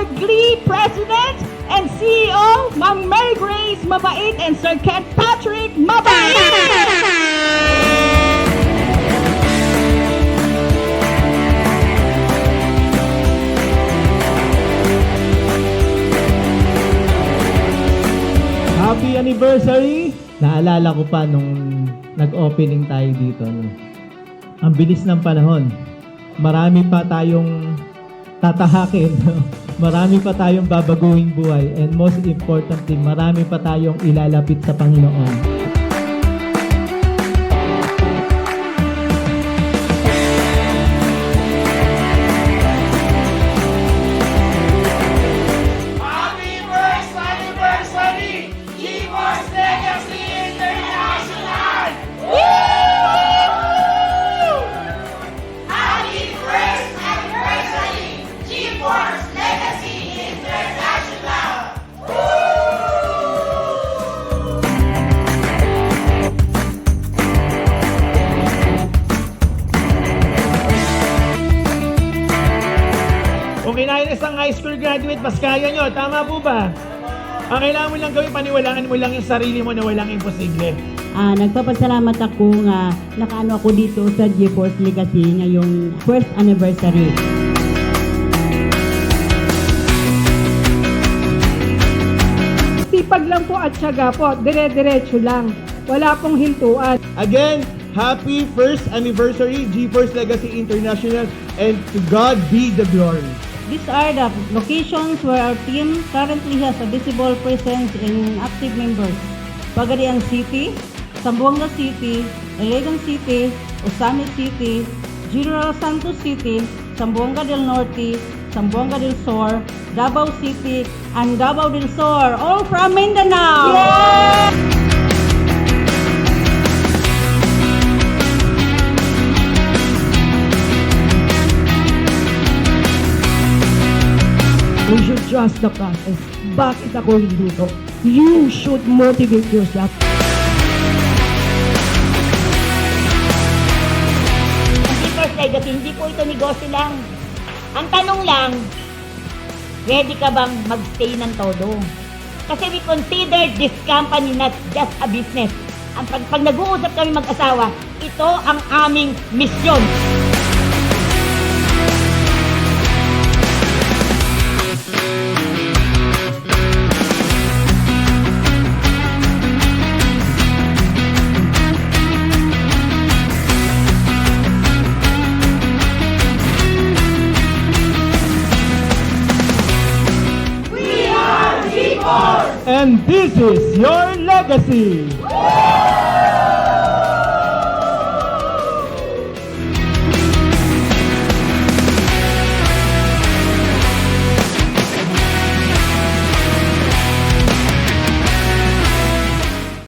our Glee President and CEO, Ma'am Mary Grace Mabait and Sir Ken Patrick Mabait! Happy anniversary! Naalala ko pa nung nag-opening tayo dito. No? Ang bilis ng panahon. Marami pa tayong tatahakin. No? Marami pa tayong babaguhin buhay. And most importantly, marami pa tayong ilalapit sa Panginoon. Kung kinain isang high school graduate, mas kaya nyo. Tama po ba? Ang kailangan mo lang gawin, paniwalaan mo lang yung sarili mo na walang imposible. Nagpapasalamat ako nga nakaano ako dito sa GeForce Legacy ngayong first anniversary. Sipag lang po at syaga po, dire-diretso lang. Wala pong hintuan. Again, happy first anniversary, GeForce Legacy International, and to God be the glory. These are the locations where our team currently has a visible presence and active members. Pagadian City, Zamboanga City, Iligan City, Osamis City, General Santos City, Zamboanga del Norte, Zamboanga del Sur, Davao City, and Davao del Sur, all from Mindanao! Yeah! We should trust the process. Bakit ako hindi to? You should motivate yourself. GeForce Legacy, hindi po ito negosyo lang. Ang tanong lang, ready ka bang magstay ng todo? Kasi we consider this company not just a business. Pag nag-uusap kami mag-asawa, ito ang aming misyon. And this is your legacy!